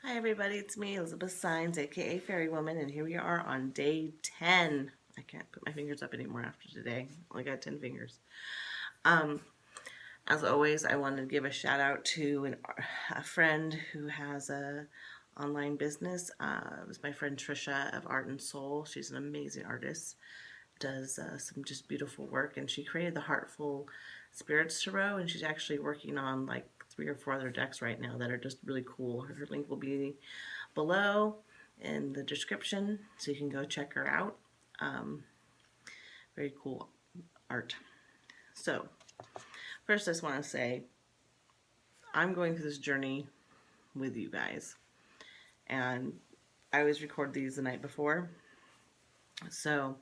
Hi everybody, it's me, Elizabeth Signs, aka Fairy Woman, and here we are on day 10. I can't put my fingers up anymore after today. Only got 10 fingers. Um, as always, I wanted to give a shout out to a friend who has a online business. It was my friend Trisha of Art and Soul. She's an amazing artist, does some just beautiful work, and she created the Heartful Spirits Tarot, and she's actually working on like 3 or 4 other decks right now that are just really cool. Her link will be below in the description so you can go check her out. Very cool art. So, first, I just want to say I'm going through this journey with you guys, and I always record these the night before. So,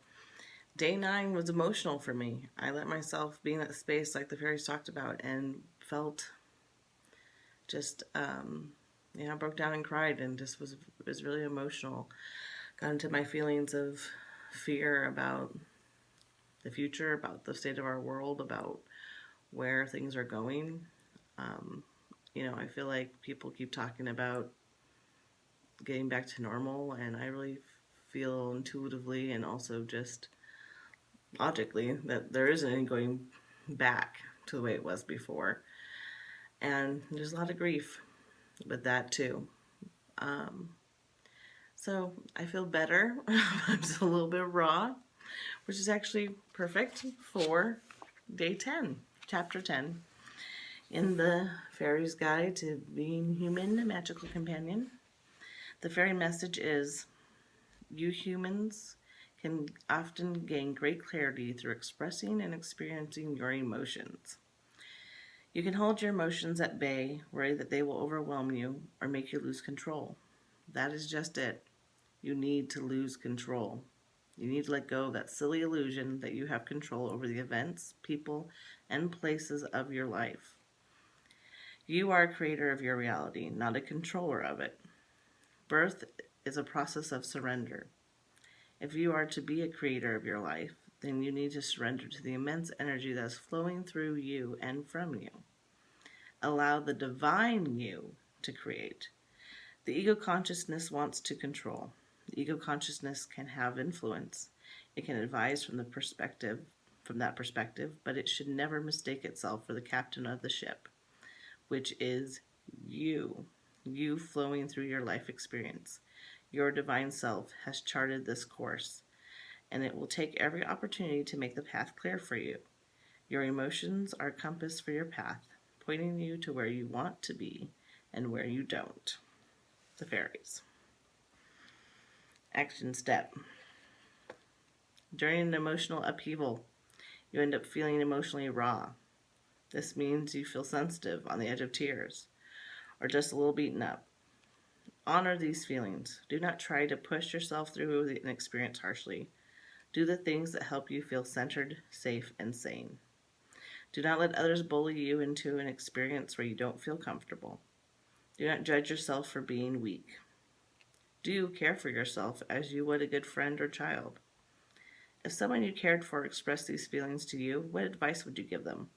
day 9 was emotional for me. I let myself be in that space, like the fairies talked about, and felt just, broke down and cried, and just was really emotional. Got into my feelings of fear about the future, about the state of our world, about where things are going. Um, I feel like people keep talking about getting back to normal, and I really feel intuitively and also just logically that there isn't any going back to the way it was before. And there's a lot of grief with that too. Um, so I feel better. I'm just a little bit raw, which is actually perfect for day 10, chapter 10, in the Fairies Guide to Being Human, a Magical Companion. The fairy message is, you humans can often gain great clarity through expressing and experiencing your emotions. You can hold your emotions at bay, worry that they will overwhelm you or make you lose control. That is just it. You need to lose control. You need to let go of that silly illusion that you have control over the events, people, and places of your life. You are a creator of your reality, not a controller of it. Birth is a process of surrender. If you are to be a creator of your life, then you need to surrender to the immense energy that is flowing through you and from you. Allow the divine you to create. The ego consciousness wants to control. The ego consciousness can have influence. It can advise from that perspective, but it should never mistake itself for the captain of the ship, which is you. You flowing through your life experience. Your divine self has charted this course, and it will take every opportunity to make the path clear for you. Your emotions are a compass for your path, pointing you to where you want to be and where you don't. The fairies. Action step. During an emotional upheaval, you end up feeling emotionally raw. This means you feel sensitive, on the edge of tears, or just a little beaten up. Honor these feelings. Do not try to push yourself through an experience harshly. Do the things that help you feel centered, safe, and sane. Do not let others bully you into an experience where you don't feel comfortable. Do not judge yourself for being weak. Do care for yourself as you would a good friend or child. If someone you cared for expressed these feelings to you, what advice would you give them?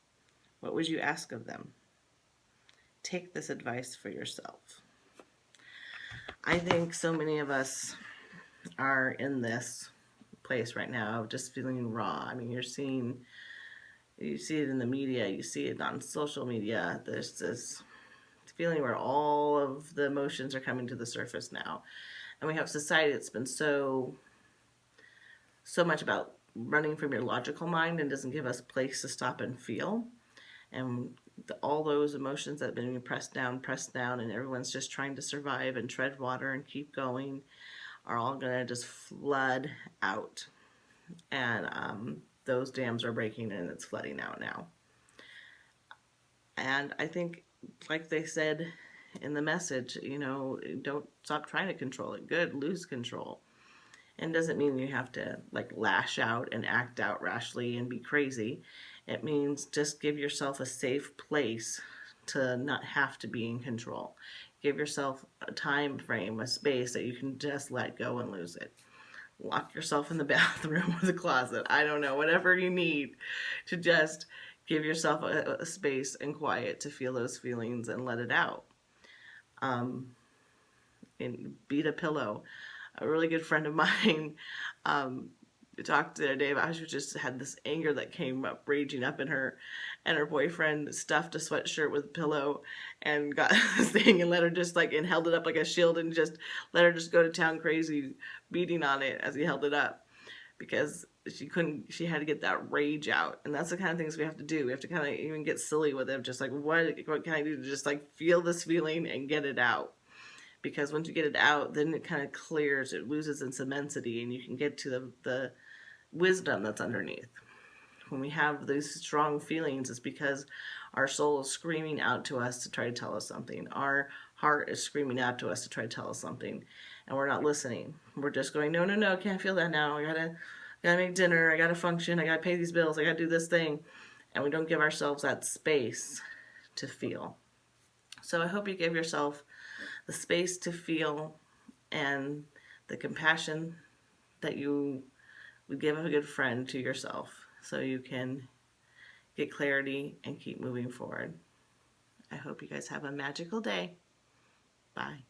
What would you ask of them? Take this advice for yourself. I think so many of us are in this place right now of just feeling raw. I mean, you see it in the media, you see it on social media. There's this feeling where all of the emotions are coming to the surface now. And we have society that's been so much about running from your logical mind and doesn't give us place to stop and feel. And all those emotions that have been pressed down, and everyone's just trying to survive and tread water and keep going are all going to just flood out. And those dams are breaking and it's flooding out now. And I think, like they said in the message, don't stop trying to control it. Good, lose control. And doesn't mean you have to like lash out and act out rashly and be crazy. It means just give yourself a safe place to not have to be in control. Give yourself a time frame, a space that you can just let go and lose it. Lock yourself in the bathroom or the closet. I don't know, whatever you need to just give yourself a space and quiet to feel those feelings and let it out. and beat a pillow. A really good friend of mine talked the other day about how she just had this anger that came up, raging up in her, and her boyfriend stuffed a sweatshirt with a pillow and got this thing and let her just like, and held it up like a shield and just let her just go to town crazy, beating on it as he held it up, because she had to get that rage out. And that's the kind of things we have to do. We have to kind of even get silly with it, just like, what can I do to just like feel this feeling and get it out? Because once you get it out, then it kind of clears, it loses its immensity, and you can get to the wisdom that's underneath. When we have these strong feelings, it's because our soul is screaming out to us to try to tell us something. Our heart is screaming out to us to try to tell us something, and we're not listening. We're just going, no, no, no, can't feel that now. I gotta make dinner. I gotta function. I gotta pay these bills. I gotta do this thing, and we don't give ourselves that space to feel. So I hope you give yourself the space to feel and the compassion that you would give a good friend to yourself, so you can get clarity and keep moving forward. I hope you guys have a magical day. Bye.